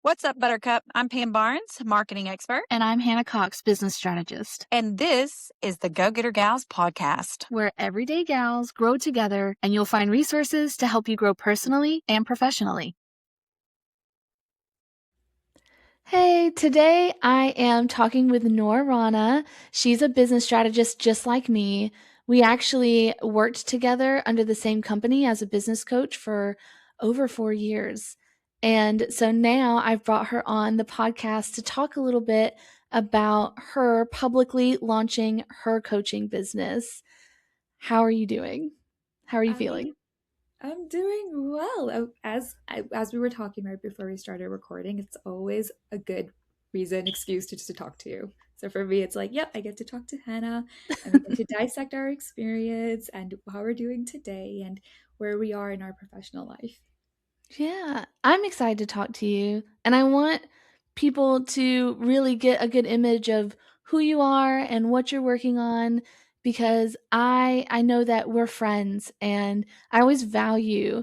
What's up, Buttercup? I'm Pam Barnes, marketing expert. And I'm Hannah Cox, business strategist, And this is the Go Getter Gals podcast, where everyday gals grow together and you'll find resources to help you grow personally and professionally. Hey, today I am talking with Noor Rana. She's a business strategist just like me. We actually worked together under the same company as a business coach for over 4 years. And so now I've brought her on the podcast to talk a little bit about her publicly launching her coaching business. How are you doing? How are you feeling? I'm doing well. As we were talking right before we started recording, it's always a good excuse to just to talk to you. So for me, it's like, yep, I get to talk to Hannah and we get to dissect our experience and how we're doing today and where we are in our professional life. Yeah, I'm excited to talk to you. And I want people to really get a good image of who you are and what you're working on because I know that we're friends and I always value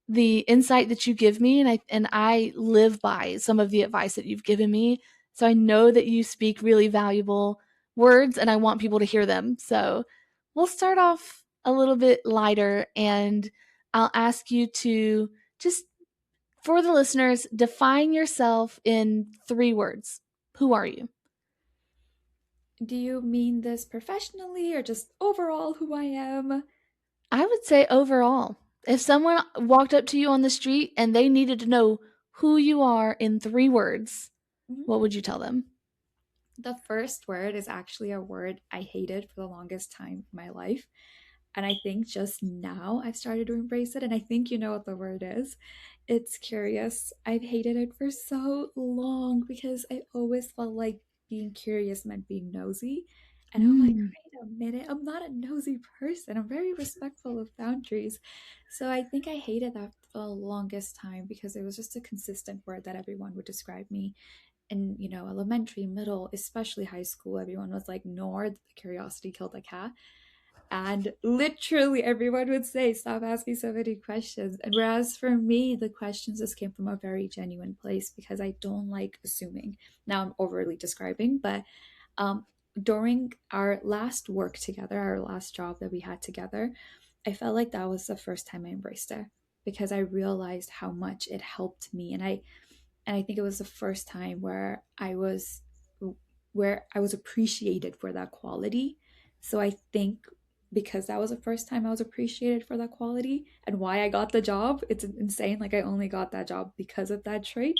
the insight that you give me and I live by some of the advice that you've given me. So I know that you speak really valuable words and I want people to hear them. So we'll start off a little bit lighter and I'll ask you to just for the listeners, define yourself in 3 words. Who are you? Do you mean this professionally or just overall who I am? I would say overall. If someone walked up to you on the street and they needed to know who you are in 3 words, Mhm. what would you tell them? The first word is actually a word I hated for the longest time in my life. And I think just now I've started to embrace it. And I think you know what the word is. It's curious. I've hated it for so long because I always felt like being curious meant being nosy. And I'm like, Mm. wait a minute, I'm not a nosy person. I'm very respectful of boundaries. So I think I hated that for the longest time because it was just a consistent word that everyone would describe me in, elementary, middle, especially high school. Everyone was like, Noor, the curiosity killed the cat. And literally everyone would say, stop asking so many questions. And whereas for me, the questions just came from a very genuine place because I don't like assuming. Now I'm overly describing, but um, during our last work together, our last job that we had together, I felt like that was the first time I embraced it because I realized how much it helped me. And I think it was the first time where I was appreciated for that quality. So I think because that was the first time I was appreciated for that quality and why I got the job, it's insane. Like I only got that job because of that trait.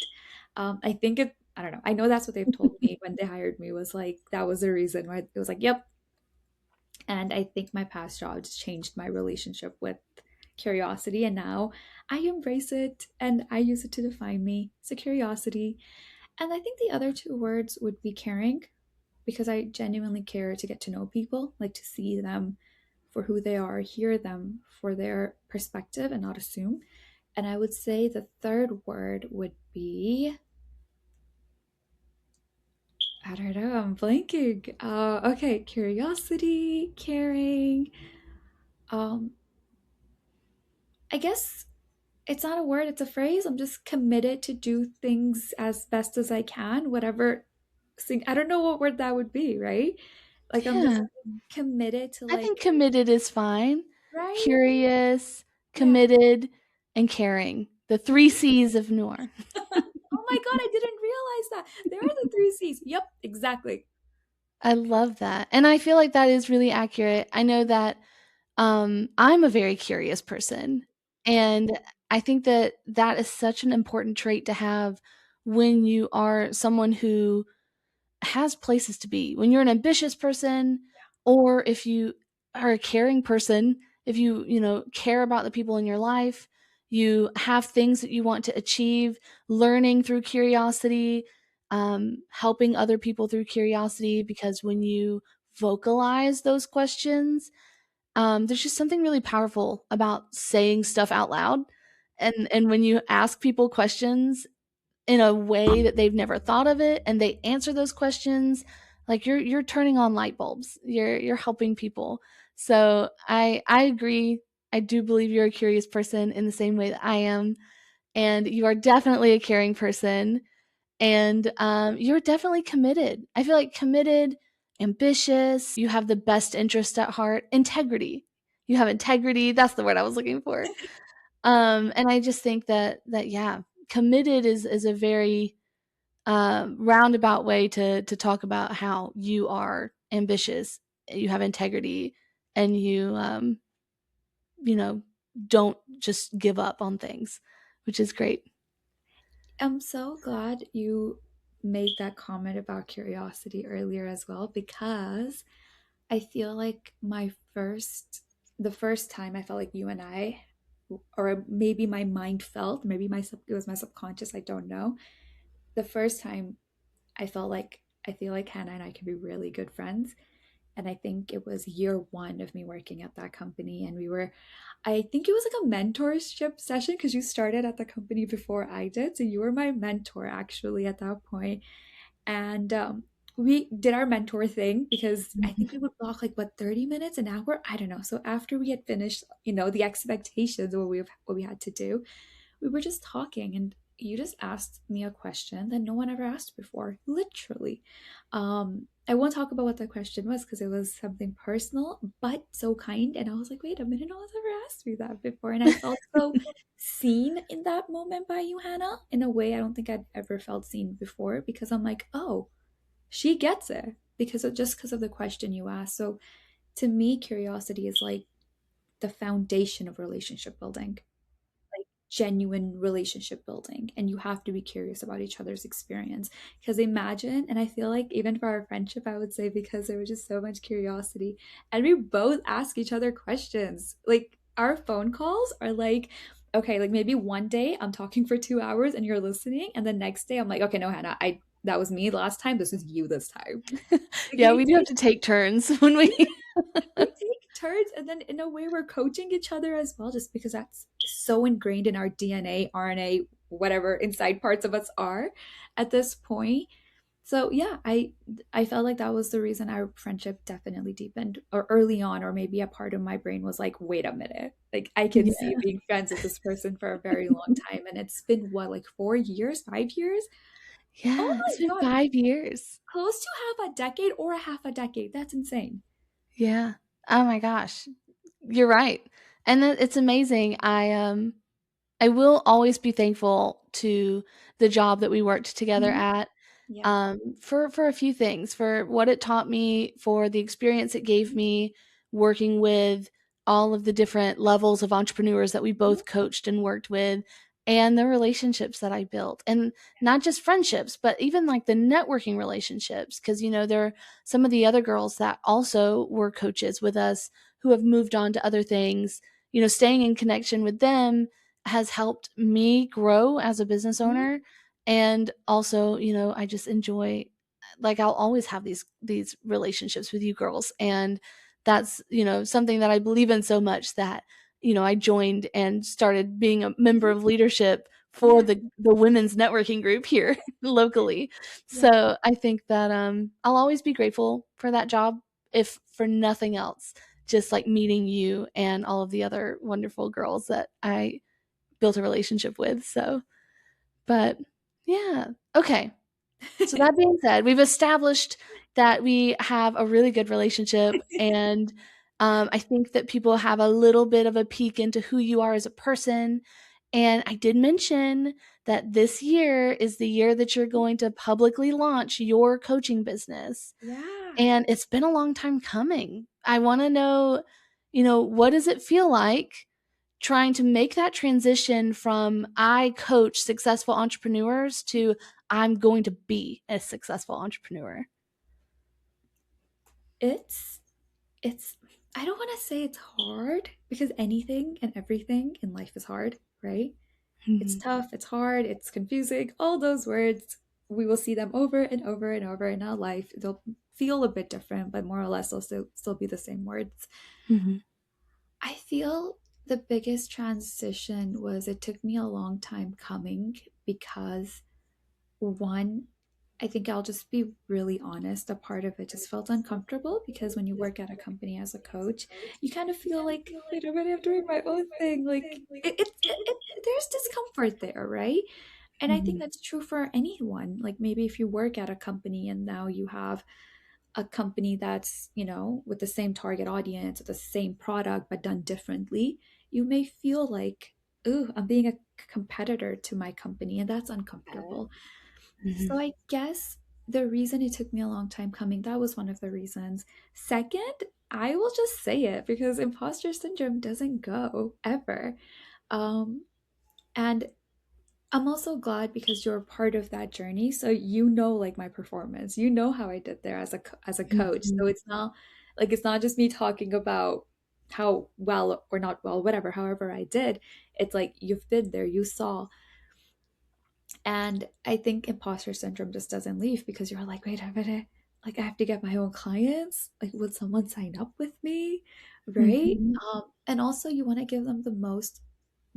I don't know. I know that's what they've told me when they hired me was like that was the reason why it was like, yep. And I think my past jobs changed my relationship with curiosity. And now I embrace it and I use it to define me. So curiosity. And I think the other 2 words would be caring because I genuinely care to get to know people, like to see them for who they are, hear them for their perspective and not assume. And I would say the third word would be I don't know, I'm blanking. Okay, curiosity, caring. Um, I guess it's not a word, it's a phrase. I'm just committed to do things as best as I can, whatever I don't know what word that would be, right? Like I'm just Yeah, committed to I think like, committed is fine. right? Curious, Yeah. committed, and caring. The 3 C's of Noor. Oh my God, I didn't realize that. There are the 3 C's. Yep, exactly. I love that, and I feel like that is really accurate. I know that I'm a very curious person, and I think that that is such an important trait to have when you are someone who has places to be. When you're an ambitious person, or if you are a caring person, if you care about the people in your life, you have things that you want to achieve, learning through curiosity, helping other people through curiosity, because when you vocalize those questions, there's just something really powerful about saying stuff out loud. And when you ask people questions in a way that they've never thought of it and they answer those questions, like you're turning on light bulbs. You're helping people. So I agree. I do believe you're a curious person in the same way that I am, and you are definitely a caring person. And you're definitely committed. I feel like committed, ambitious, you have the best interest at heart, integrity. You have integrity. That's the word I was looking for. And I just think that yeah, committed is a very roundabout way to talk about how you are ambitious, you have integrity, and you know, don't just give up on things, which is great. I'm so glad you made that comment about curiosity earlier as well, because I feel like the first time I felt like you and I, or maybe my mind felt, maybe it was my subconscious, I don't know. The first time I feel like Hannah and I can be really good friends. And I think it was year one of me working at that company. And I think it was like a mentorship session because you started at the company before I did. So you were my mentor actually at that point. And we did our mentor thing because I think we would block like what 30 minutes an hour, I don't know. So after we had finished, the expectations of what we had to do, we were just talking, and you just asked me a question that no one ever asked before, literally. I won't talk about what the question was because it was something personal but so kind, and I was like, wait a minute, no one's ever asked me that before, and I felt so seen in that moment by you, Hannah, in a way I don't think I'd ever felt seen before, because I'm like, oh, she gets it because of the question you asked. So to me, curiosity is like the foundation of relationship building, like genuine relationship building, and you have to be curious about each other's experience. Because imagine, and I feel like even for our friendship, I would say, because there was just so much curiosity and we both ask each other questions, like our phone calls are like, okay, like maybe one day I'm talking for 2 hours and you're listening, and the next day I'm like, okay, no, Hannah, I that was me last time, this is you this time. Like Yeah, we do have to take turns when we we take turns, and then in a way we're coaching each other as well, just because that's so ingrained in our DNA, RNA, whatever inside parts of us are at this point. So yeah, I felt like that was the reason our friendship definitely deepened, or early on, or maybe a part of my brain was like, wait a minute, like I can see Yeah. being friends with this person for a very long time. And it's been what, like 4 years, 5 years? Oh Yeah, it's my been god, 5 years. close to half a decade or a half a decade. That's insane. Yeah. Oh my gosh. You're right. And that it's amazing. I will always be thankful to the job that we worked together Mhm. at, Yeah. for a few things, for what it taught me, for the experience it gave me working with all of the different levels of entrepreneurs that we Mhm. both coached and worked with, and the relationships that I built. And not just friendships, but even like the networking relationships. Because, there are some of the other girls that also were coaches with us who have moved on to other things. Staying in connection with them has helped me grow as a business Mhm. owner. And also, I just enjoy, like, I'll always have these relationships with you girls, and that's, something that I believe in so much that, I joined and started being a member Mhm. of leadership for Yeah. the women's networking group here locally. Yeah. So I think that I'll always be grateful for that job, if for nothing else, just like meeting you and all of the other wonderful girls that I built a relationship with. So, but yeah. Okay. So that being said, we've established that we have a really good relationship, and I think that people have a little bit of a peek into who you are as a person. And I did mention that this year is the year that you're going to publicly launch your coaching business. Yeah. And it's been a long time coming. I want to know, what does it feel like trying to make that transition from I coach successful entrepreneurs to I'm going to be a successful entrepreneur? It's it's I don't want to say it's hard, because anything and everything in life is hard, right? It's Mhm. tough, it's hard, it's confusing, all those words. We will see them over and over and over in our life. They'll feel a bit different, but more or less they'll still be the same words. Mhm. I feel the biggest transition was, it took me a long time coming, because one, I think I'll just be really honest, a part of it just felt uncomfortable, because when you work at a company as a coach, you kind of feel like, wait a minute, I'm doing my own thing. Like there's discomfort there, right? And I think Mhm. that's true for anyone. Like maybe if you work at a company and now you have a company that's, with the same target audience, with the same product, but done differently, you may feel like, ooh, I'm being a competitor to my company, and that's uncomfortable. So Mhm. I guess the reason it took me a long time coming, that was one of the reasons. Second, I will just say it because imposter syndrome doesn't go ever. Um, and I'm also glad because you're part of that journey. So like my performance. You know how I did there as a coach. So Mhm. it's not just me talking about how well or not well, whatever, however I did. It's like you've been there, you saw. And I think imposter syndrome just doesn't leave because you're like, wait a minute, like I have to get my own clients. Like, would someone sign up with me? Right? Mhm. And also you want to give them the most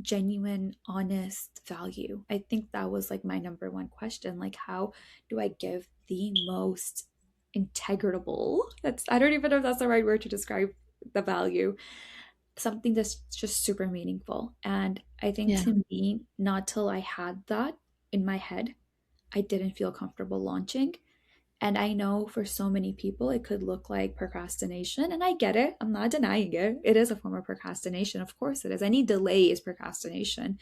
genuine, honest value. I think that was like my number one question. Like, how do I give the most integrable? I don't even know if that's the right word to describe the value. Something that's just super meaningful. And I think Yeah. to me, not till I had that in my head, I didn't feel comfortable launching. And I know for so many people, it could look like procrastination. And I get it. I'm not denying it. It is a form of procrastination. Of course it is. Any delay is procrastination.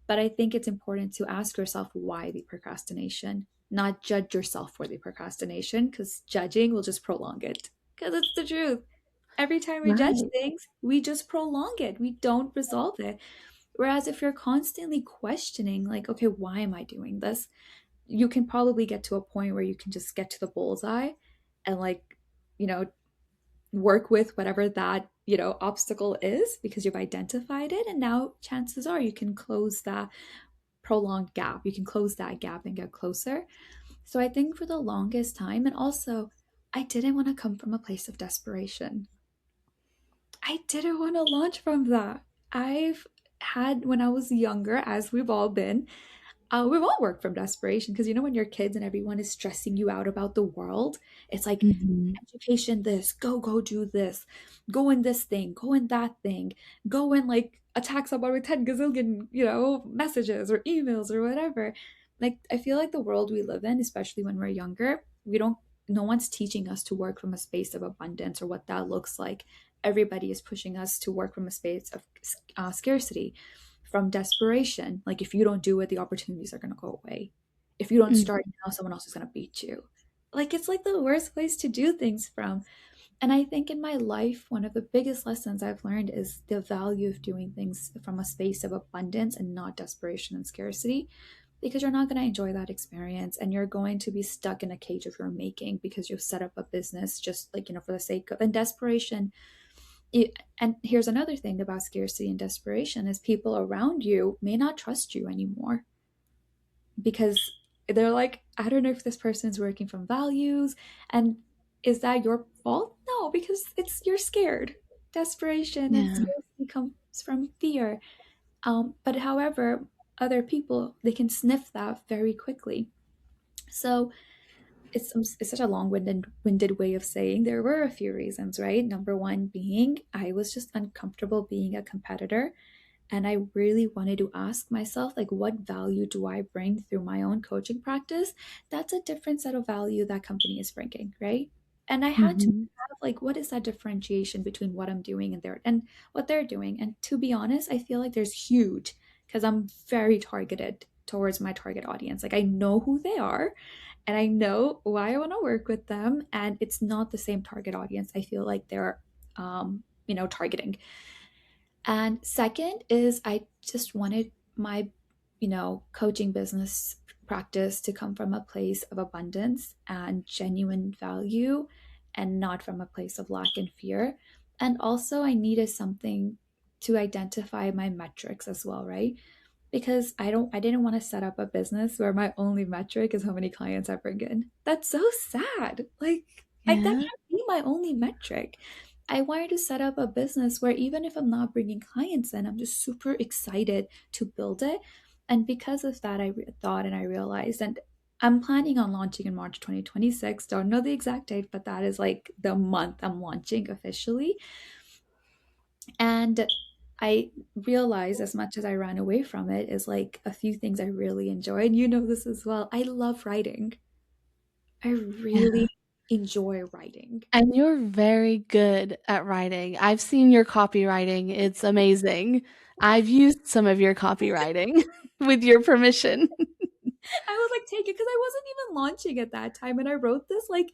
But I think it's important to ask yourself why the procrastination, not judge yourself for the procrastination, because judging will just prolong it. Because it's the truth. Every time we judge Right. things, we just prolong it. We don't resolve it. Whereas if you're constantly questioning, like, okay, why am I doing this? You can probably get to a point where you can just get to the bullseye and like, you know, work with whatever that, obstacle is because you've identified it. And now chances are you can close that prolonged gap. You can close that gap and get closer. So I think for the longest time, and also I didn't want to come from a place of desperation. I didn't want to launch from that. I've had, when I was younger, as we've all been, we've all worked from desperation because when you're kids and everyone is stressing you out about the world, it's like Mhm. education this, go do this, go in this thing, go in that thing, go and like attack someone with 10 gazillion, messages or emails or whatever. Like I feel like the world we live in, especially when we're younger, we don't no one's teaching us to work from a space of abundance or what that looks like. Everybody is pushing us to work from a space of scarcity, from desperation. Like if you don't do it, the opportunities are going to go away. If you don't Mhm. start now, someone else is going to beat you. Like it's like the worst place to do things from. And I think in my life, one of the biggest lessons I've learned is the value of doing things from a space of abundance and not desperation and scarcity, because you're not going to enjoy that experience and you're going to be stuck in a cage of your making because you've set up a business just like, for the sake of, and desperation. And here's another thing about scarcity and desperation is people around you may not trust you anymore because they're like, I don't know if this person's working from values. And is that your fault? No, because you're scared. Desperation and Yeah. scarcity comes from fear. But however, other people, they can sniff that very quickly. So it's such a long-winded way of saying there were a few reasons, right? Number one being I was just uncomfortable being a competitor. And I really wanted to ask myself, like, what value do I bring through my own coaching practice? That's a different set of value that company is bringing, right? And I had to Mhm. have, like, what is that differentiation between what I'm doing and what they're doing? And to be honest, I feel like there's huge because I'm very targeted towards my target audience. Like, I know who they are and I know why I want to work with them. And it's not the same target audience I feel like they're, targeting. And second is I just wanted my, coaching business practice to come from a place of abundance and genuine value and not from a place of lack and fear. And also I needed something to identify my metrics as well, right? Because I didn't want to set up a business where my only metric is how many clients I bring in. That's so sad. That Yeah. can't be my only metric. I wanted to set up a business where even if I'm not bringing clients in, I'm just super excited to build it. And because of that, thought and I realized, and I'm planning on launching in March 2026. Don't know the exact date, but that is like the month I'm launching officially. And I realized as much as I ran away from it is like a few things I really enjoy. And you know this as well. I love writing. I Yeah. really enjoy writing. And you're very good at writing. I've seen your copywriting. It's amazing. I've used some of your copywriting with your permission. I was like, take it because I wasn't even launching at that time. And I wrote this like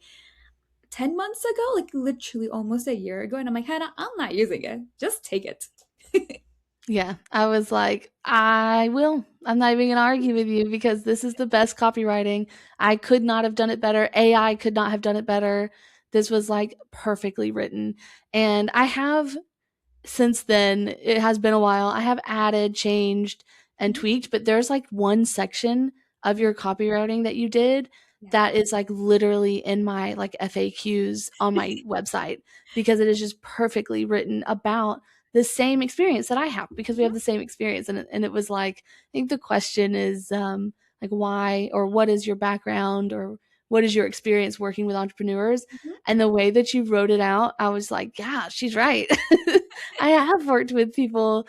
10 months ago, like literally almost a year ago. And I'm like, Hannah, I'm not using it. Just take it. Yeah, I was like, "I will. I'm not even gonna argue with you because this is the best copywriting. I could not have done it better. AI could not have done it better. This was, like, perfectly written." And I have since then, it has been a while. I have added, changed, and Mhm. tweaked, but there's like one section of your copywriting that you did Yeah. that is like literally in my like FAQs on my website because it is just perfectly written about the same experience that I have because we have Mhm. the same experience. And it was like, I think the question is like, why or what is your background or what is your experience working with entrepreneurs? Mhm. And the way that you wrote it out, I was like, yeah, she's right. I have worked with people,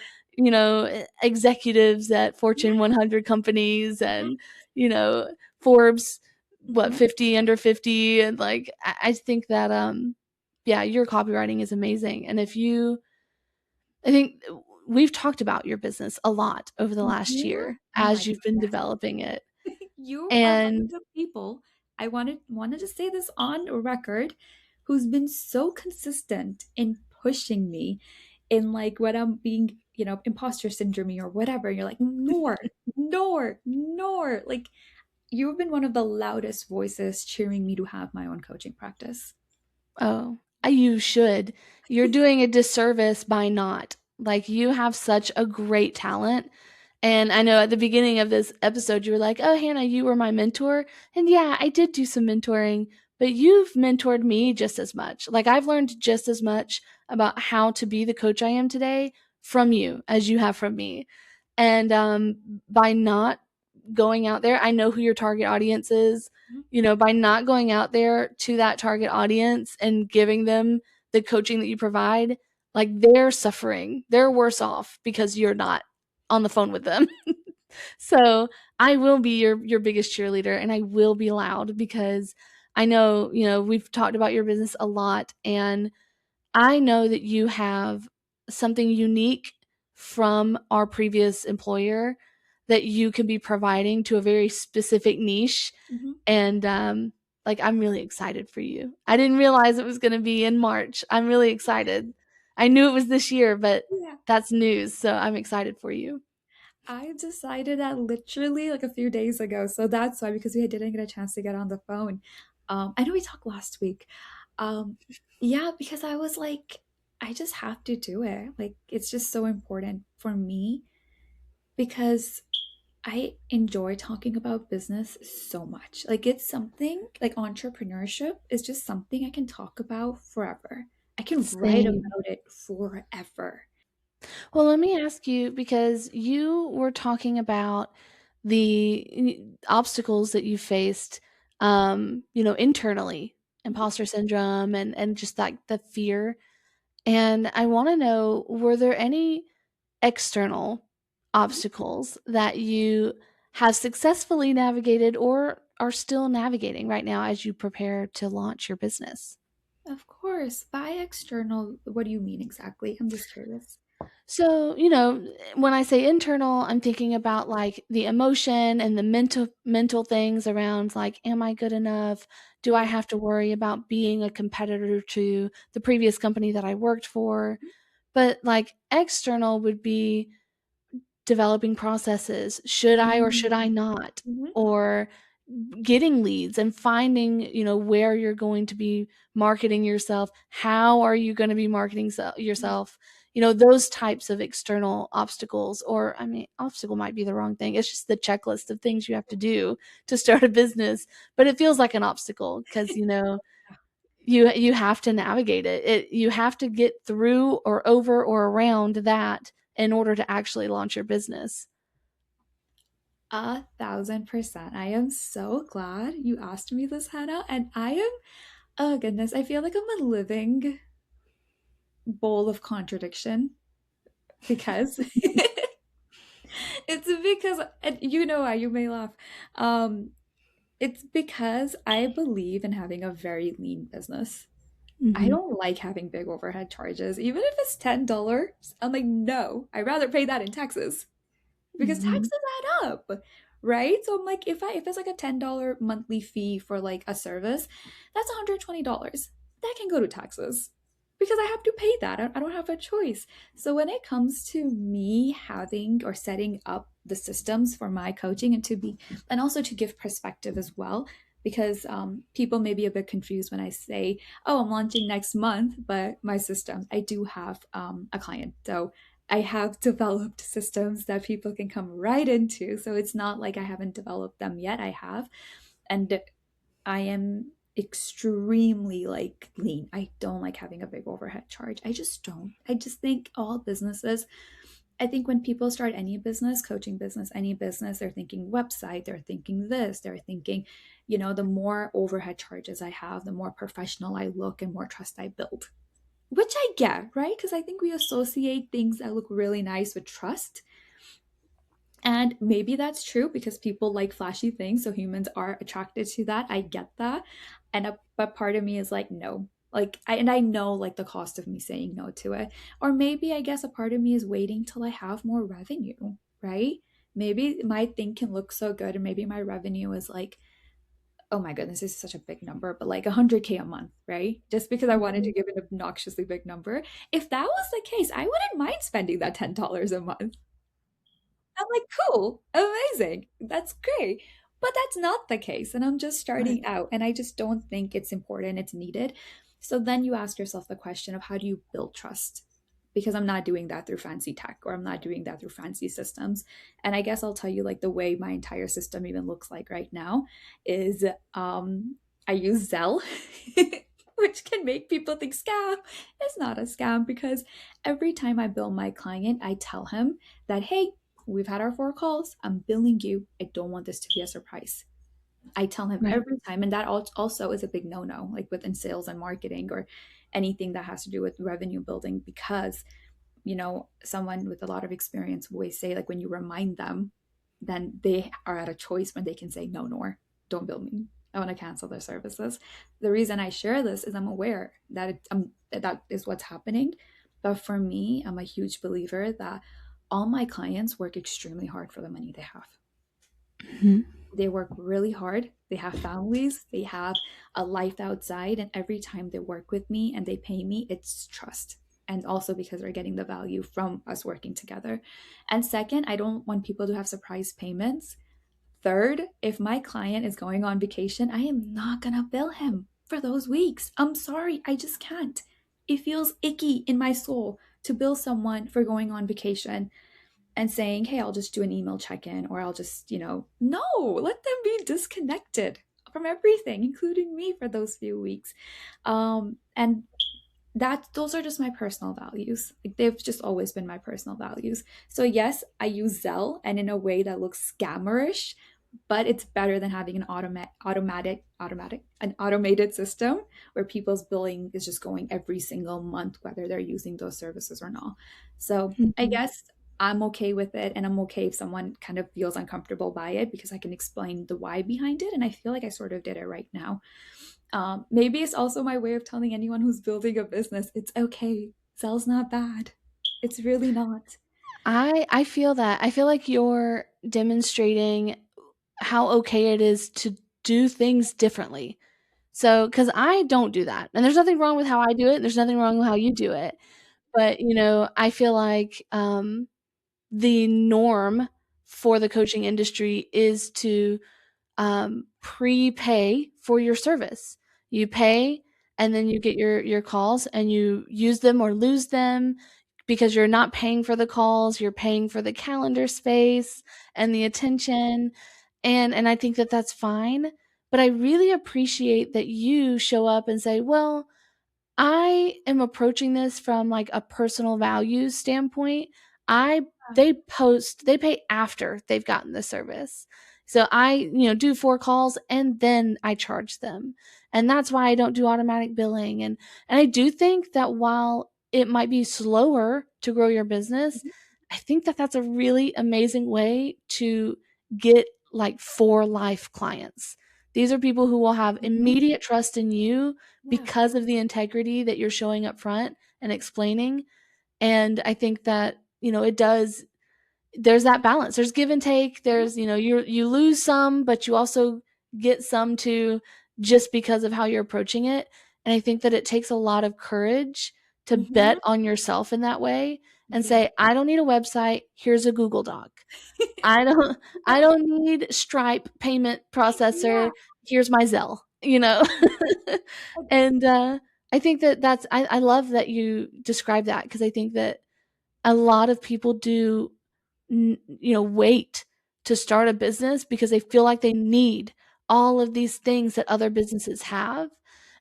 executives at Yeah. Fortune 100 companies and, you know, Forbes, what, Mhm. 50 under 50. And like, I think that, yeah, your copywriting is amazing. And I think we've talked about your business a lot over the last You, year oh my as you've God, been yes. developing it. You are one of And the people I wanted to say this on record who's been so consistent in pushing me in like when I'm being, imposter syndrome or whatever. You're like, Noor, Noor, Noor. Like you've been one of the loudest voices cheering me to have my own coaching practice. Oh, you should. You're doing a disservice by not. Like, you have such a great talent. And I know at the beginning of this episode, you were like, oh, Hannah, you were my mentor. And yeah, I did do some mentoring, but you've mentored me just as much. Like, I've learned just as much about how to be the coach I am today from you as you have from me. And by not going out there, I know who your target audience is. Mhm. By not going out there to that target audience and giving them the coaching that you provide, like they're suffering. They're worse off because you're not on the phone with them. So I will be your biggest cheerleader and I will be loud because I know, we've talked about your business a lot and I know that you have something unique from our previous employer that you could be providing to a very specific niche. Mhm. And like, I'm really excited for you. I didn't realize it was going to be in March. I'm really excited. I knew it was this year, but Yeah. that's news. So I'm excited for you. I decided that literally like a few days ago. So that's why, because we didn't get a chance to get on the phone. I know we talked last week. Um, yeah, because I was like, I just have to do it. Like, it's just so important for me because I enjoy talking about business so much. Like, it's something like entrepreneurship is just something I can talk about forever. I can write Same. about it forever. Well, let me ask you because you were talking about the obstacles that you faced, internally, Mhm. imposter syndrome and just like the fear. And I want to know, were there any external obstacles that you have successfully navigated or are still navigating right now as you prepare to launch your business? Of course. By external, what do you mean exactly? I'm just curious. So, when I say internal, I'm thinking about like the emotion and the mental things around like, am I good enough? Do I Yeah. have to worry about being a competitor to the previous company that I worked for? But like external would be developing processes. Should I or should I Mm. not? Mhm. Or getting leads and finding, where you're going to be marketing yourself. How are you going to be marketing yourself? Those types of external obstacles, or I mean, obstacle might be the wrong thing. It's just the checklist of things you have to do to start a business, but it feels like an obstacle because, you have to navigate it. You have to get through or over or around that in order to actually launch your business. 1,000%. I am so glad you asked me this, Hannah. And I am, oh goodness, I feel like I'm a living bowl of contradiction. because it's because, and you know why, you may laugh. It's because I believe in having a very lean business. I Mhm. don't like having big overhead charges, even if it's $10. I'm like, no, I'd rather pay that in taxes because Mhm. taxes add up, right? So I'm like, if it's like a $10 monthly fee for like a service, that's $120 that can go to taxes because I have to pay that. I don't have a choice. So when it comes to me having or setting up the systems for my coaching and to be, and also to give perspective as well, because people may be a bit confused when I say, oh, I'm launching next month, but my systems, I do have a client. So I have developed systems that people can come right into. So it's not like I haven't developed them yet. I have. And I am extremely like lean. I don't like having a big overhead charge. I just don't. I just think all businesses, I think when people start any business, coaching business, any business, they're thinking website, they're thinking this, they're thinking, the more overhead charges I have, the more professional I look and more trust I build. Which I get, right? Because I think we associate things that look really nice with trust. And maybe that's true because people like flashy things, so humans are attracted to that. I get that. But part of me is like, no. I know like the cost of me saying no to it. Or maybe I guess a part of me is waiting till I have more revenue, right? Maybe my thing can look so good and maybe my revenue is like, oh my goodness, this is such a big number, but like 100K a month, right? Just because I wanted to Mhm. give an obnoxiously big number. If that was the case, I wouldn't mind spending that $10 a month. I'm like, cool, amazing, that's great. But that's not the case. And I'm just Right. starting out, and I just don't think it's important, it's needed. So then you ask yourself the question of how do you build trust? Because I'm not doing that through fancy tech or I'm not doing that through fancy systems. And I guess I'll tell you like the way my entire system even looks like right now is I use Zelle, which can make people think scam. It's not a scam because every time I bill my client, I tell him that, hey, we've had our 4 calls. I'm billing you. I don't want this to be a surprise. I tell him Right. every time, and that also is a big no-no, like within sales and marketing or anything that has to do with revenue building, because someone with a lot of experience will always say, like, when you remind them, then they are at a choice when they can say, no, Nor, don't bill me. I want to cancel their services. The reason I share this is I'm aware that that is what's happening. But for me, I'm a huge believer that all my clients work extremely hard for the money they have. Mhm. They work really hard. They have families, they have a life outside. And every time they work with me and they pay me, it's trust. And also because they're getting the value from us working together. And second, I don't want people to have surprise payments. Third, if my client is going on vacation, I am not going to bill him for those weeks. I'm sorry, I just can't. It feels icky in my soul to bill someone for going on vacation and saying, hey, I'll just do an email check in or I'll just, no, let them be disconnected from everything, including me for those few weeks. And those are just my personal values. Like they've just always been my personal values. So yes, I use Zelle and in a way that looks scammerish, but it's better than having an automated system where people's billing is just going every single month, whether they're using those services or not. So I Mhm. guess I'm okay with it, and I'm okay if someone kind of feels uncomfortable by it because I can explain the why behind it, and I feel like I sort of did it right now. Maybe it's also my way of telling anyone who's building a business it's okay. Zelle's not bad. It's really not. I feel that. I feel like you're demonstrating how okay it is to do things differently. So, because I don't do that, and there's nothing wrong with how I do it, there's nothing wrong with how you do it, but, I feel like, the norm for the coaching industry is to prepay for your service. You pay and then you get your calls and you use them or lose them because you're not paying for the calls, you're paying for the calendar space and the attention. And I think that that's fine, but I really appreciate that you show up and say, "Well, I am approaching this from, like, a personal values standpoint. I they pay after they've gotten the service. So I, do 4 calls and then I charge them. And that's why I don't do automatic billing, and I do think that while it might be slower to grow your business, Mhm. I think that that's a really amazing way to get like for life clients. These are people who will have Mhm. immediate trust in you Yeah. because of the integrity that you're showing up front and explaining. And I think that, it does, there's that balance. There's give and take. Mhm. There's, you lose some, but you also get some too, just because of how you're approaching it. And I think that it takes a lot of courage to bet Mhm. on yourself in that way and Yeah. say, I don't need a website. Here's a Google Doc. I don't I don't need Stripe payment Yeah. processor. Here's my Zelle, you know? And, I think that I love that you describe that because I think that a lot of people do wait to start a business because they feel like they need all of these things that other businesses have.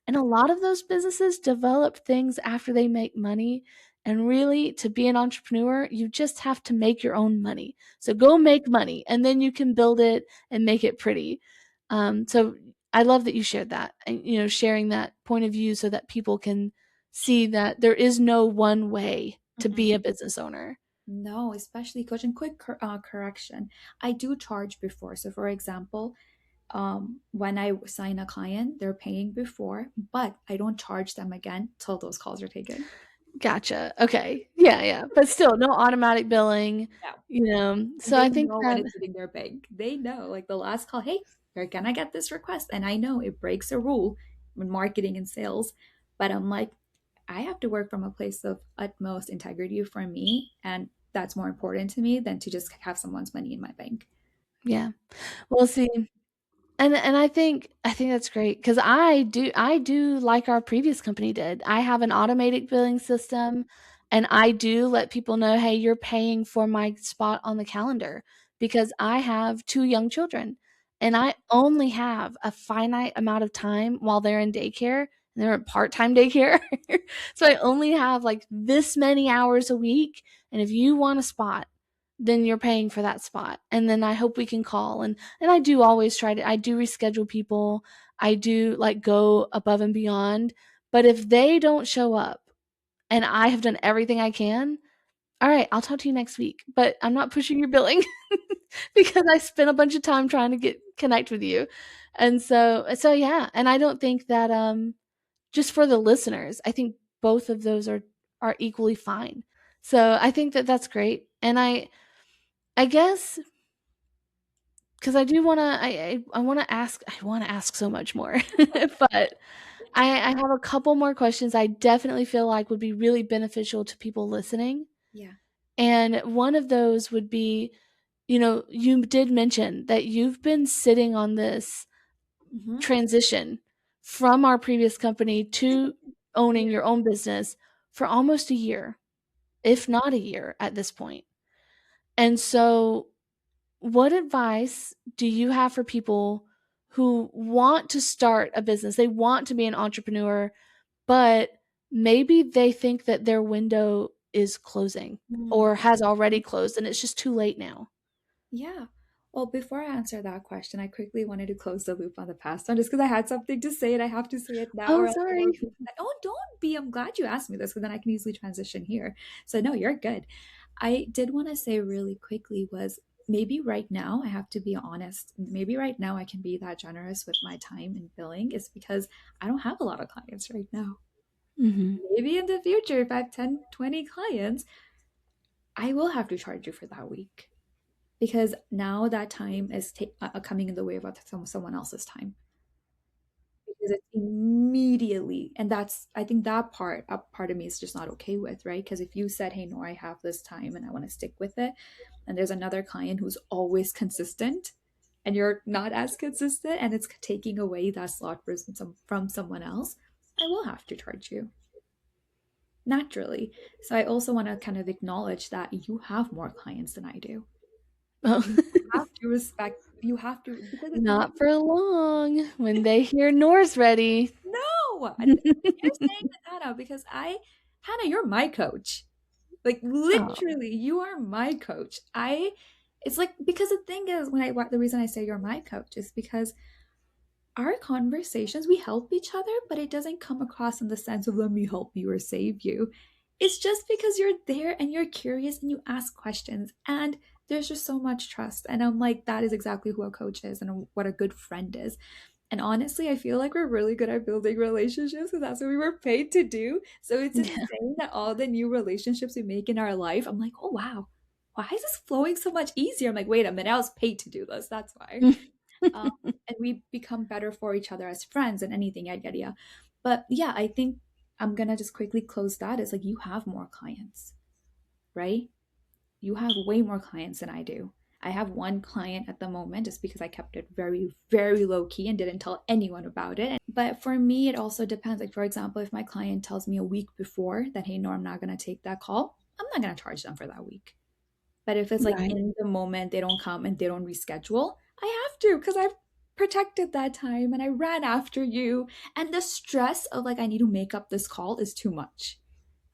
And a lot of those businesses develop things after they make money. And really, to be an entrepreneur, you just have to make your own money. So go make money, and then you can build it and make it pretty. So I love that you shared that, and sharing that point of view so that people can see that there is no one way to be Mm-mm. a business owner. No, especially coach. And quick correction, I do charge before. So, for example, when I sign a client, they're paying before, but I don't charge them again till those calls are taken. Gotcha. Okay. Yeah, yeah. But still, no automatic billing, Yeah. And so they I think know when that it's hitting their bank. They know, like the last call, hey, you're gonna get this request. And I know it breaks a rule in marketing and sales, but I'm like, I have to work from a place of utmost integrity for me. And that's more important to me than to just have someone's money in my bank. yeah. Well, see, and I think that's great because I do like our previous company did. I have an automated billing system, and I do let people know, "Hey, you're paying for my spot on the calendar," because I have 2 young children, and I only have a finite amount of time while they're in daycare, and they're in part-time daycare. So I only have, like, this many hours a week, and if you want a spot, then you're paying for that spot, and then I hope we can call, and I do always I do reschedule people. I do like go above and beyond. But if they don't show up and I have done everything I can, all right, I'll talk to you next week. But I'm not pushing your billing because I spent a bunch of time trying to connect with you. And so yeah, and I don't think that just for the listeners, I think both of those are equally fine. So I think that that's great. And I guess because I do want to I want to ask so much more. But I have a couple more questions I definitely feel like would be really beneficial to people listening. Yeah. And one of those would be, you did mention that you've been sitting on this Hmm. transition from our previous company to owning Yeah. your own business for almost a year, if not a year at this point. And so what advice do you have for people who want to start a business? They want to be an entrepreneur, but maybe they think that their window is closing Mm. or has already closed and it's just too late now. Yeah. Well, before I answer that question, I quickly wanted to close the loop on the past one just because I had something to say and I have to say it now Oh, or else I sorry. won't be. Oh, don't be. I'm glad you asked me this because then I can easily transition here. So, no, you're good. I did want to say really quickly was maybe right now I have to be honest. Maybe right now I can be that generous with my time and billing is because I don't have a lot of clients right now. Mhm. Maybe in the future, if I have 10, 20 clients, I will have to charge you for that week because now that time is coming in the way of someone else's time because it's immediately, and that's, I think that part a part of me is just not okay with, right? Because if you said, hey no, I have this time and I want to stick with it, and there's another client who's always consistent and you're not as consistent and it's taking away that slot from someone else, I will have to charge you naturally. So I also want to kind of acknowledge that you have more clients than I do. Oh, You have to respect, you have to, because the thing is, not for long. When they hear Noor's ready. no, you're saying that, Hannah, because Hannah, you're my coach. Like Oh. literally, you are my coach. It's like, because the thing is, the reason I say you're my coach is because our conversations, we help each other, but it doesn't come across in the sense of let me help you or save you. It's just because you're there and you're curious and you ask questions, and there's just so much trust. And I'm like, that is exactly who a coach is and what a good friend is. And honestly, I feel like we're really good at building relationships because that's what we were paid to do. So it's Yeah. insane that all the new relationships we make in our life, I'm like, oh wow, why is this flowing so much easier? I'm like, wait a minute, I was paid to do this. That's why. Um, and we become better for each other as friends and anything, yada yada yada. But yeah, I think I'm gonna just quickly close that. It's like you have more clients, right? You have way more clients than I do. I have one client at the moment just because I kept it very, very low key and didn't tell anyone about it. But for me, it also depends. Like, for example, if my client tells me a week before that, hey, no, I'm not going to take that call, I'm not going to charge them for that week. But if it's like Right. in the moment, they don't come and they don't reschedule, I have to because I've protected that time and I ran after you. And the stress of like, I need to make up this call is too much,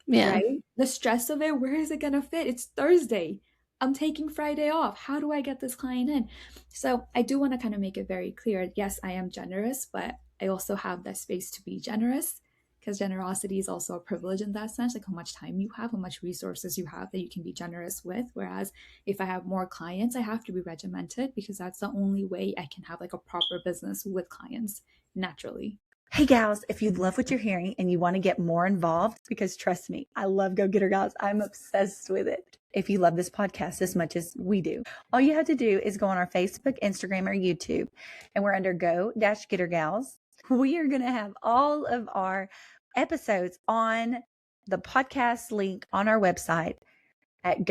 Yeah. right? The stress of it, where is it going to fit? It's Thursday. I'm taking Friday off. How do I get this client in? So I do want to kind of make it very clear. Yes, I am generous, but I also have that space to be generous because generosity is also a privilege in that sense, like how much time you have, how much resources you have that you can be generous with. Whereas if I have more clients, I have to be regimented because that's the only way I can have like a proper business with clients naturally. Hey gals, if you love what you're hearing and you want to get more involved, because trust me, I love Go Getter Gals. I'm obsessed with it. If you love this podcast as much as we do, all you have to do is go on our Facebook, Instagram, or YouTube, and we're under Go-Getter Gals. We are going to have all of our episodes on the podcast link on our website at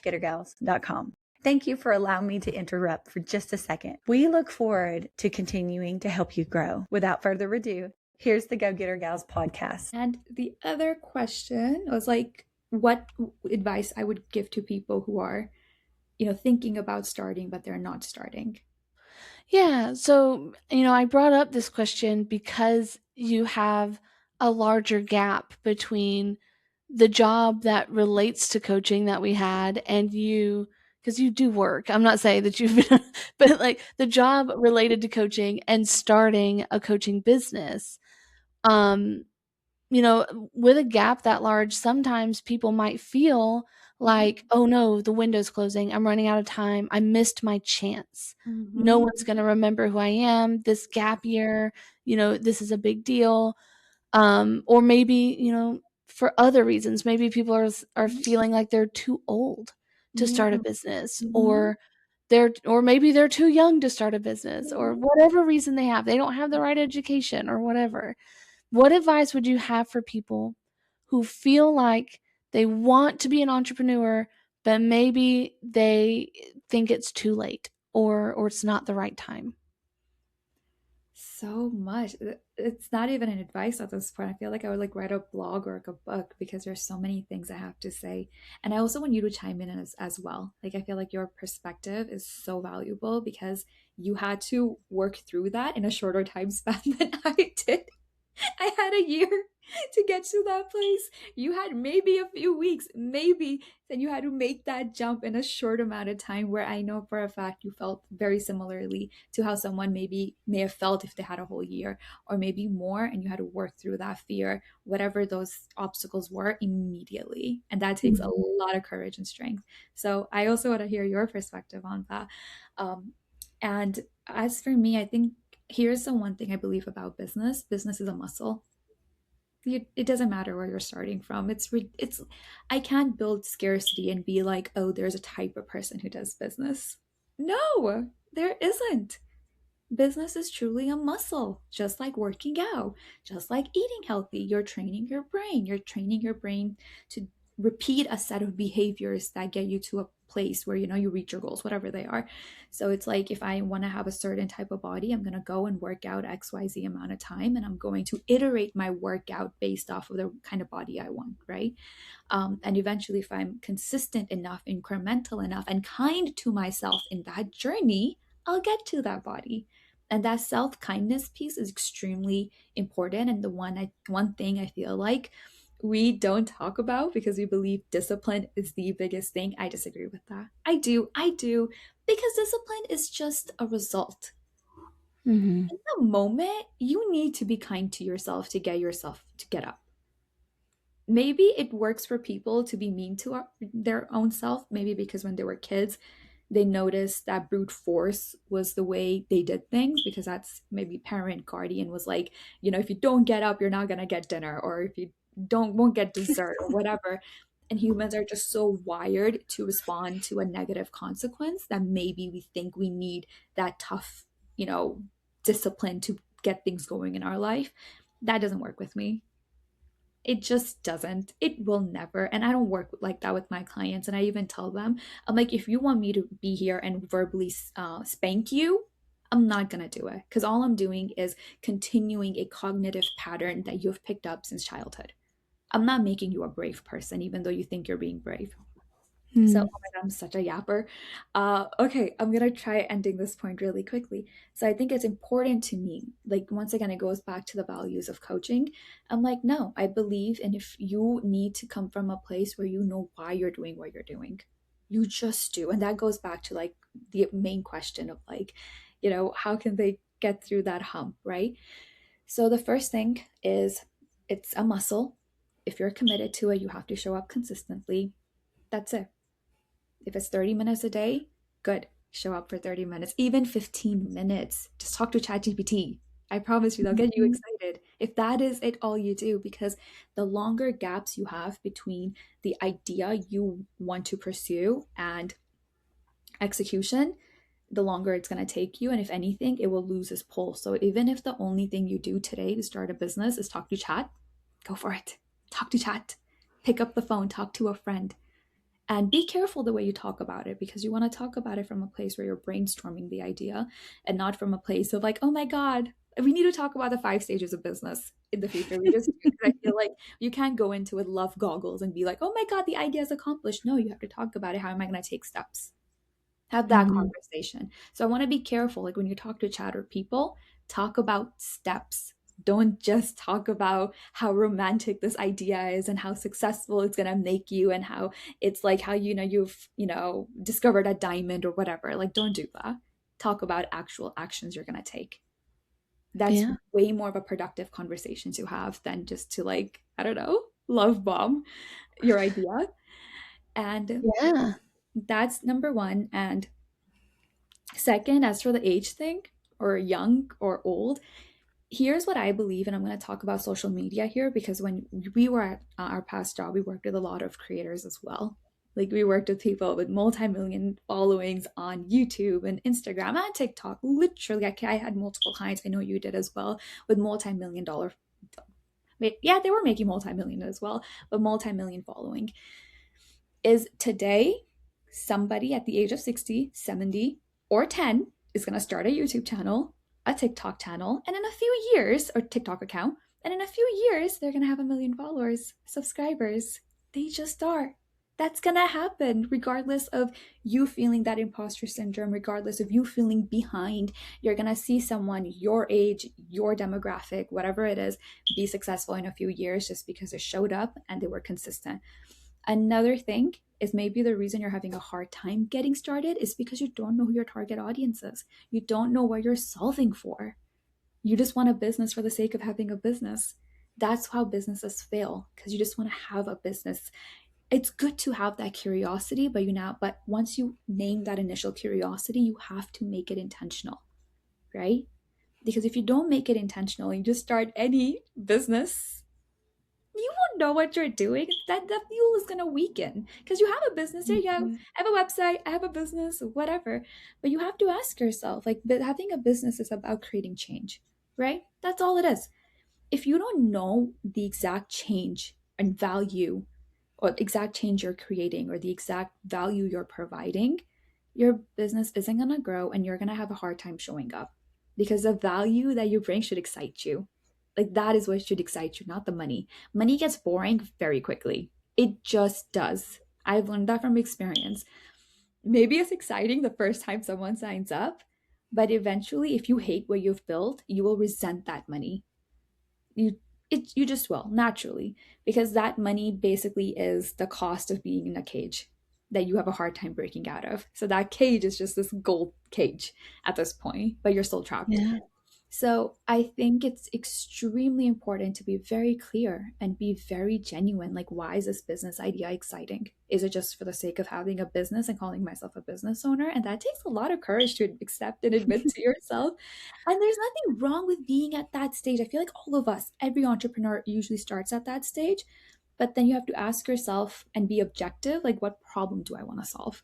go-gettergals.com. Thank you for allowing me to interrupt for just a second. We look forward to continuing to help you grow. Without further ado, here's the Go Getter Gals podcast. And the other question was like, what advice I would give to people who are, thinking about starting, but they're not starting. Yeah. So, I brought up this question because you have a larger gap between the job that relates to coaching that we had and you, because you do work. I'm not saying that you've been, but like the job related to coaching and starting a coaching business. Um, with a gap that large, sometimes people might feel like, oh no, the window's closing. I'm running out of time. I missed my chance. No Mm-hmm. one's going to remember who I am. This gap year, this is a big deal. Or maybe, for other reasons, maybe people are feeling like they're too old to Yeah. start a business, Mm-hmm. or maybe they're too young to start a business, or Mm-hmm. whatever reason they have. They don't have the right education or whatever. What advice would you have for people who feel like they want to be an entrepreneur, but maybe they think it's too late or it's not the right time? So much. It's not even an advice at this point. I feel like I would like write a blog or like a book because there's so many things I have to say. And I also want you to chime in as well. Like I feel like your perspective is so valuable because you had to work through that in a shorter time span than I did. I had a year to get to that place. You had maybe a few weeks, maybe. Then you had to make that jump in a short amount of time where I know for a fact you felt very similarly to how someone maybe may have felt if they had a whole year or maybe more and you had to work through that fear, whatever those obstacles were immediately. And that takes a Mhm. lot of courage and strength. So I also want to hear your perspective on that. Um, and as for me, I think here's the one thing I believe about business. Business is a muscle. It doesn't matter where you're starting from. It's I can't build scarcity and be like, oh, there's a type of person who does business. No, there isn't. Business is truly a muscle, just like working out, just like eating healthy. You're training your brain. You're training your brain to repeat a set of behaviors that get you to a place where you reach your goals, whatever they are. So it's like if I want to have a certain type of body, I'm going to go and work out XYZ amount of time and I'm going to iterate my workout based off of the kind of body I want, right? And eventually, if I'm consistent enough, incremental enough, and kind to myself in that journey, I'll get to that body. And that self-kindness piece is extremely important. And the one thing I feel like we don't talk about because we believe discipline is the biggest thing. I disagree with that. I do, because discipline is just a result. Mhm. In the moment, you need to be kind to yourself to get yourself to get up. maybe it works for people to be mean to their own self, maybe because when they were kids, they noticed that brute force was the way they did things, because that's maybe parent guardian was like, if you don't get up, you're not going to get dinner, or if you won't get dessert or whatever. And humans are just so wired to respond to a negative consequence that maybe we think we need that tough, discipline to get things going in our life. That doesn't work with me. It just doesn't. It will never. And I don't work like that with my clients. And I even tell them, I'm like, if you want me to be here and verbally spank you, I'm not going to do it. Because all I'm doing is continuing a cognitive pattern that you've picked up since childhood. I'm not making you a brave person, even though you think you're being brave. So, oh my God, I'm such a yapper. Okay, I'm gonna try ending this point really quickly. So I think it's important to me, like once again, it goes back to the values of coaching. I'm like, no, I believe, and if you need to come from a place where you know why you're doing what you're doing, you just do. And that goes back to like the main question of like, how can they get through that hump, right? So the first thing is it's a muscle. If you're committed to it, you have to show up consistently. That's it. If it's 30 minutes a day, good. Show up for 30 minutes, even 15 minutes. Just talk to ChatGPT. I promise you, they'll get you excited. If that is it, all you do, because the longer gaps you have between the idea you want to pursue and execution, the longer it's going to take you. And if anything, it will lose its pull. So even if the only thing you do today to start a business is talk to chat, go for it. Talk to chat. Pick up the phone, talk to a friend. And be careful the way you talk about it, because you want to talk about it from a place where you're brainstorming the idea and not from a place of like, oh my God, we need to talk about the 5 stages of business in the future. We just, I feel like you can't go into it love goggles and be like, oh my God, the idea is accomplished. No, you have to talk about it. How am I going to take steps? Have that conversation. So I want to be careful. Like when you talk to chat or people, talk about steps. Don't just talk about how romantic this idea is and how successful it's going to make you and how it's like how, you've, discovered a diamond or whatever. Like, don't do that. Talk about actual actions you're going to take. That's way more of a productive conversation to have than just to like, I don't know, love bomb your idea. And that's number one. And second, as for the age thing, or young or old, here's what I believe, and I'm going to talk about social media here, because when we were at our past job, we worked with a lot of creators as well. Like we worked with people with multi-million followings on YouTube and Instagram and TikTok. Literally, I had multiple clients, I know you did as well, with multi-million dollar. Yeah, they were making multi-million as well, but multi-million following. Is today somebody at the age of 60, 70, or 10 is going to start a YouTube channel, a TikTok channel, and in a few years, or TikTok account, and in a few years, they're going to have 1 million followers, subscribers. They just are. That's going to happen regardless of you feeling that imposter syndrome, regardless of you feeling behind. You're going to see someone your age, your demographic, whatever it is, be successful in a few years just because they showed up and they were consistent. Another thing is maybe the reason you're having a hard time getting started is because you don't know who your target audience is. You don't know what you're solving for. You just want a business for the sake of having a business. That's how businesses fail, because you just want to have a business. It's good to have that curiosity, but once you name that initial curiosity, you have to make it intentional, right? Because if you don't make it intentional, you just start any business, you won't know what you're doing. That the fuel is going to weaken, because you have a business here. I have a website, I have a business, whatever. But you have to ask yourself, like, having a business is about creating change, right? That's all it is. If you don't know the exact change and value, or exact change you're creating, or the exact value you're providing, your business isn't going to grow, and you're going to have a hard time showing up, because the value that you bring should excite you. Like that is what should excite you, not the money. Money gets boring very quickly. It just does. I've learned that from experience. Maybe it's exciting the first time someone signs up, but eventually, if you hate what you've built, you will resent that money. You just will, naturally, because that money basically is the cost of being in a cage that you have a hard time breaking out of. So that cage is just this gold cage at this point, but you're still trapped. So I think it's extremely important to be very clear and be very genuine. Like, why is this business idea exciting? Is it just for the sake of having a business and calling myself a business owner? And that takes a lot of courage to accept and admit to yourself. And there's nothing wrong with being at that stage. I feel like all of us, every entrepreneur usually starts at that stage. But then you have to ask yourself and be objective, like, what problem do I want to solve?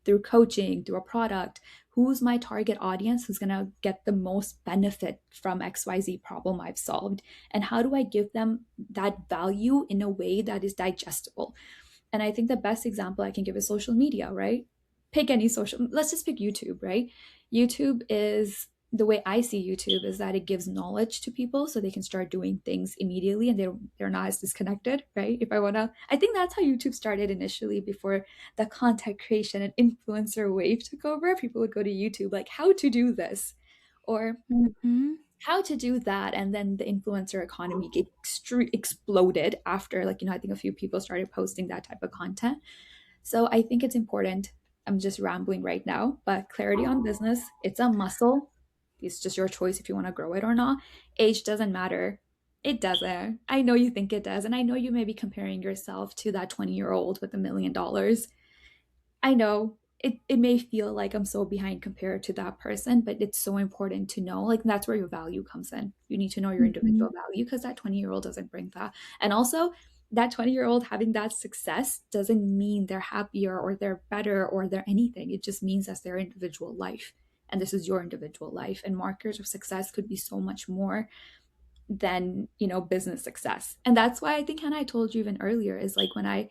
Through coaching, through a product, who's my target audience who's going to get the most benefit from XYZ problem I've solved? And how do I give them that value in a way that is digestible? And I think the best example I can give is social media, right? Pick any social, let's just pick YouTube, right? YouTube is, the way I see YouTube is that it gives knowledge to people so they can start doing things immediately and they're not as disconnected, right? If I want to, I think that's how YouTube started initially before the content creation and influencer wave took over. People would go to YouTube like, how to do this or how to do that. And then the influencer economy exploded after, like, I think a few people started posting that type of content. So I think it's important. I'm just rambling right now, but clarity on business, it's a muscle. It's just your choice if you want to grow it or not. Age doesn't matter. It doesn't. I know you think it does. And I know you may be comparing yourself to that 20-year-old with $1 million. I know it may feel like I'm so behind compared to that person, but it's so important to know, like, that's where your value comes in. You need to know your individual value because that 20-year-old doesn't bring that. And also, that 20-year-old having that success doesn't mean they're happier or they're better or they're anything. It just means that's their individual life. And this is your individual life. And markers of success could be so much more than, business success. And that's why I think, Hannah, I told you even earlier, is like when I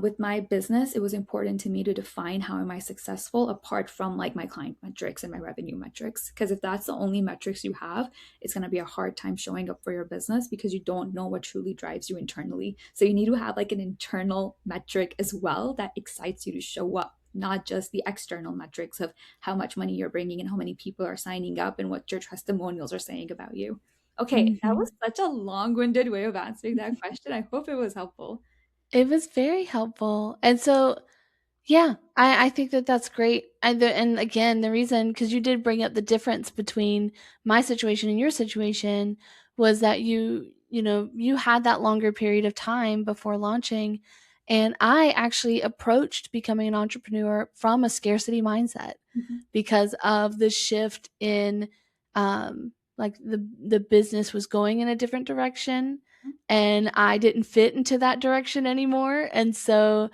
with my business, it was important to me to define how am I successful apart from like my client metrics and my revenue metrics. Because if that's the only metrics you have, it's going to be a hard time showing up for your business because you don't know what truly drives you internally. So you need to have like an internal metric as well that excites you to show up, not just the external metrics of how much money you're bringing and how many people are signing up and what your testimonials are saying about you. Okay, that was such a long-winded way of answering that question. I hope it was helpful. It was very helpful. And so, yeah, I think that that's great. And again, the reason, because you did bring up the difference between my situation and your situation, was that you had that longer period of time before launching. And I actually approached becoming an entrepreneur from a scarcity mindset because of the shift in, like the business was going in a different direction and I didn't fit into that direction anymore. And so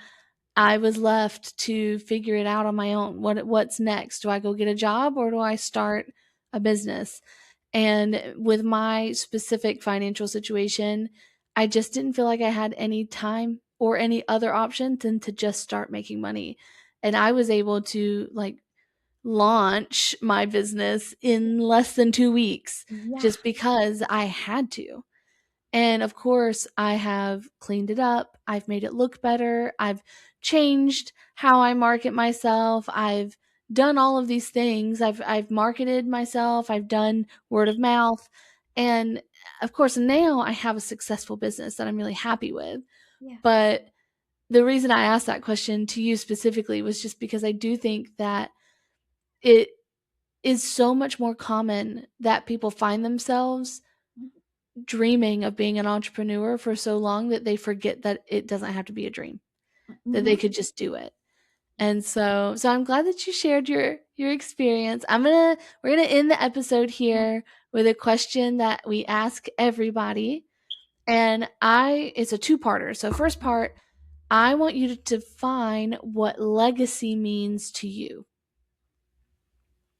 I was left to figure it out on my own. What's next? Do I go get a job or do I start a business? And with my specific financial situation, I just didn't feel like I had any time or any other option than to just start making money. And I was able to like launch my business in less than 2 weeks just because I had to. And of course, I have cleaned it up. I've made it look better. I've changed how I market myself. I've done all of these things. I've marketed myself. I've done word of mouth. And of course, now I have a successful business that I'm really happy with. Yeah. But the reason I asked that question to you specifically was just because I do think that it is so much more common that people find themselves dreaming of being an entrepreneur for so long that they forget that it doesn't have to be a dream, that they could just do it. And so I'm glad that you shared your experience. We're gonna end the episode here with a question that we ask everybody. And it's a two-parter. So first part, I want you to define what legacy means to you.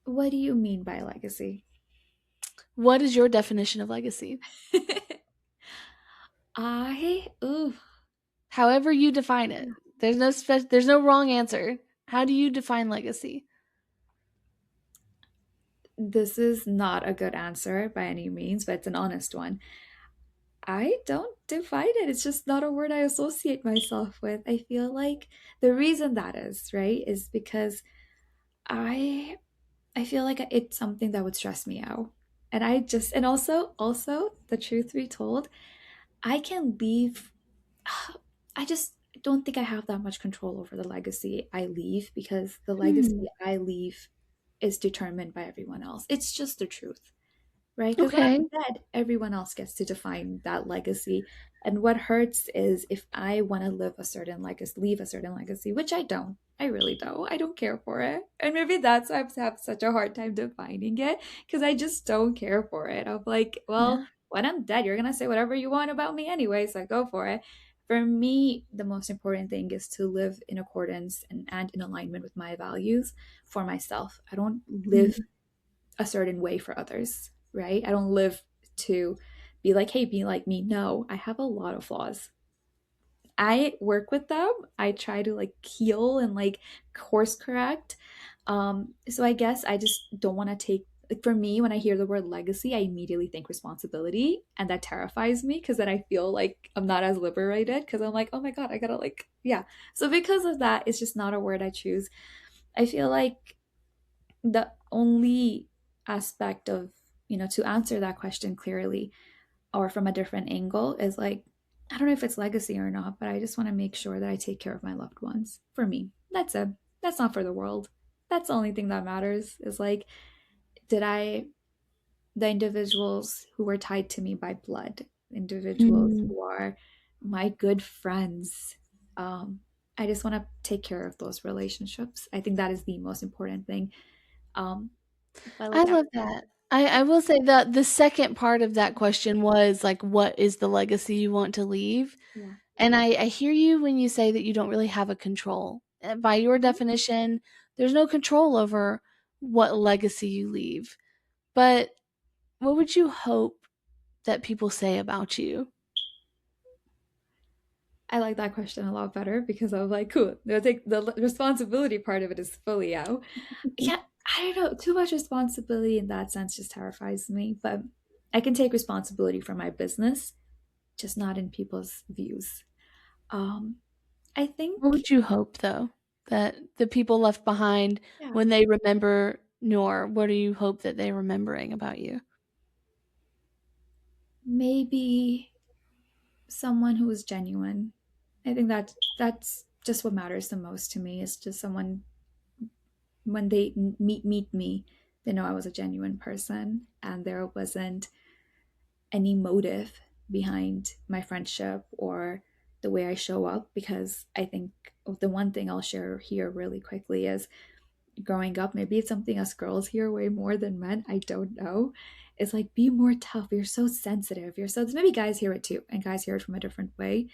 What do you mean by legacy? What is your definition of legacy? However you define it. There's no wrong answer. How do you define legacy? This is not a good answer by any means, but it's an honest one. I don't define it. It's just not a word I associate myself with. I feel like the reason that is, right, is because I feel like it's something that would stress me out. And also the truth be told, I can leave. I just don't think I have that much control over the legacy I leave because the legacy I leave is determined by everyone else. It's just the truth. right? Because when Okay. I'm dead, everyone else gets to define that legacy. And what hurts is if I want to live a certain legacy, leave a certain legacy, which I don't. I really don't. I don't care for it. And maybe that's why I have such a hard time defining it, because I just don't care for it. I'm like, well, Yeah. when I'm dead, you're going to say whatever you want about me anyway, so go for it. For me, the most important thing is to live in accordance and in alignment with my values for myself. I don't live Mhm. a certain way for others, right? I don't live to be like, hey, be like me. No, I have a lot of flaws. I work with them. I try to like heal and like course correct. So I guess I just don't want to take, like, for me, when I hear the word legacy, I immediately think responsibility, and that terrifies me because then I feel like I'm not as liberated because I'm like, oh my God, I gotta like, yeah. So because of that, it's just not a word I choose. I feel like the only aspect of, to answer that question clearly or from a different angle is like, I don't know if it's legacy or not, but I just want to make sure that I take care of my loved ones. For me, that's it. That's not for the world. That's the only thing that matters, is like, did I, the individuals who were tied to me by blood, individuals Mm. who are my good friends, I just want to take care of those relationships. I think that is the most important thing. um, but I like, love that. I will say that the second part of that question was like, what is the legacy you want to leave? yeah. And I hear you when you say that you don't really have a control. By your Mhm. definition, there's no control over what legacy you leave. But what would you hope that people say about you? I like that question a lot better because I'm like, cool. I think the responsibility part of it is fully out. Yeah, I don't know. Too much responsibility in that sense just terrifies me. But I can take responsibility for my business, just not in people's views. Um, I think, What would you hope, though, that the people left behind, yeah, when they remember Noor, what do you hope that they're remembering about you? maybe someone who is genuine. I think that's just what matters the most to me, is just someone, when they meet me, they know I was a genuine person and there wasn't any motive behind my friendship or the way I show up. Because I think the one thing I'll share here really quickly is, growing up, maybe it's something us girls hear way more than men, I don't know. It's like, be more tough. You're so sensitive. You're so, maybe guys hear it too, and guys hear it from a different way.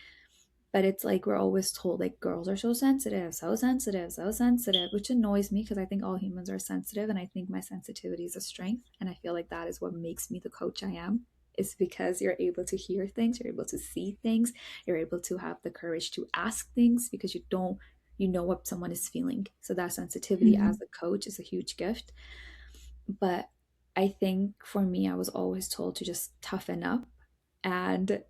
But it's like we're always told like girls are so sensitive, so sensitive, so sensitive, which annoys me because I think all humans are sensitive, and I think my sensitivity is a strength, and I feel like that is what makes me the coach I am. Is because you're able to hear things, you're able to see things, you're able to have the courage to ask things because you know what someone is feeling. So that sensitivity Mhm. as a coach is a huge gift. But I think for me, I was always told to just toughen up, and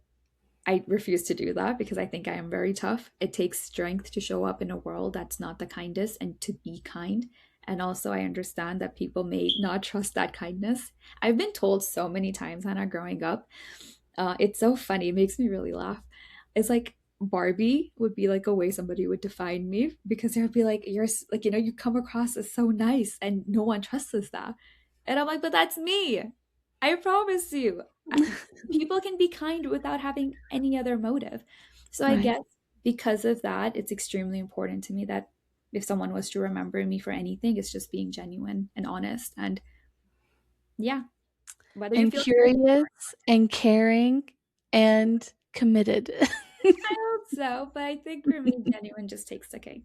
I refuse to do that because I think I am very tough. It takes strength to show up in a world that's not the kindest and to be kind. And also, I understand that people may not trust that kindness. I've been told so many times, Hannah, growing up. It's so funny. It makes me really laugh. It's like Barbie would be like a way somebody would define me, because they would be like, you're like, you come across as so nice and no one trusts us that. And I'm like, but that's me. I promise you. People can be kind without having any other motive. So I Right. guess because of that, it's extremely important to me that if someone was to remember me for anything, it's just being genuine and honest. And yeah, whether you And feel good, curious and caring and committed. I hope so. But I think for me, genuine just takes the cake,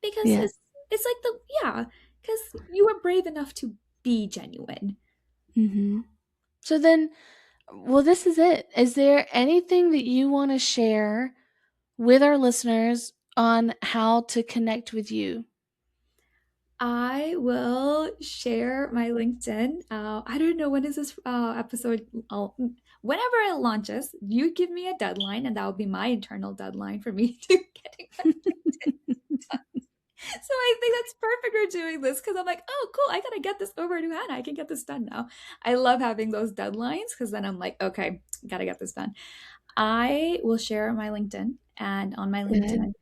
because Yeah. it's like the, yeah, because you were brave enough to be genuine. Mhm. So then, well, this is it. Is there anything that you wanna share with our listeners on how to connect with you? I will share my LinkedIn. I don't know when is this episode. Whenever it launches, you give me a deadline, and that will be my internal deadline for me to getting my LinkedIn done. So I think that's perfect for doing this, because I'm like, oh, cool, I gotta get this over to Hannah. I can get this done now. I love having those deadlines because then I'm like, okay, gotta get this done. I will share my LinkedIn, and on my Good. LinkedIn,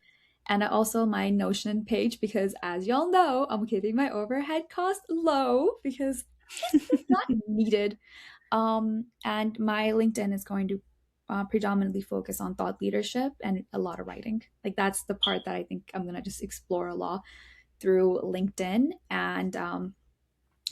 and also my Notion page, because as y'all know, I'm keeping my overhead cost low because it's just not needed. And my LinkedIn is going to predominantly focus on thought leadership and a lot of writing. Like that's the part that I think I'm going to just explore a lot through LinkedIn. And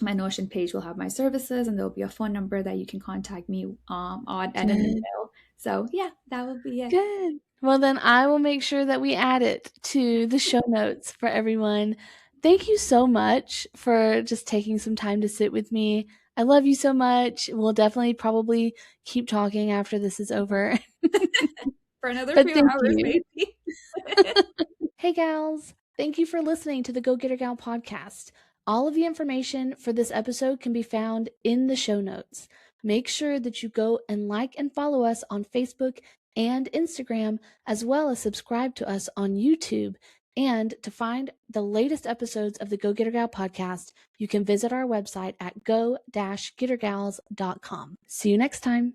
my Notion page will have my services, and there'll be a phone number that you can contact me on, and an email. So yeah, that will be it. Good. Well, then I will make sure that we add it to the show notes for everyone. Thank you so much for just taking some time to sit with me. I love you so much. We'll definitely probably keep talking after this is over. For another But few thank hours, you. maybe. Hey, gals. Thank you for listening to the Go Getter Gal podcast. All of the information for this episode can be found in the show notes. Make sure that you go and like and follow us on Facebook and Instagram, as well as subscribe to us on YouTube. And to find the latest episodes of the Go Getter Gal podcast, you can visit our website at go-gettergals.com. See you next time.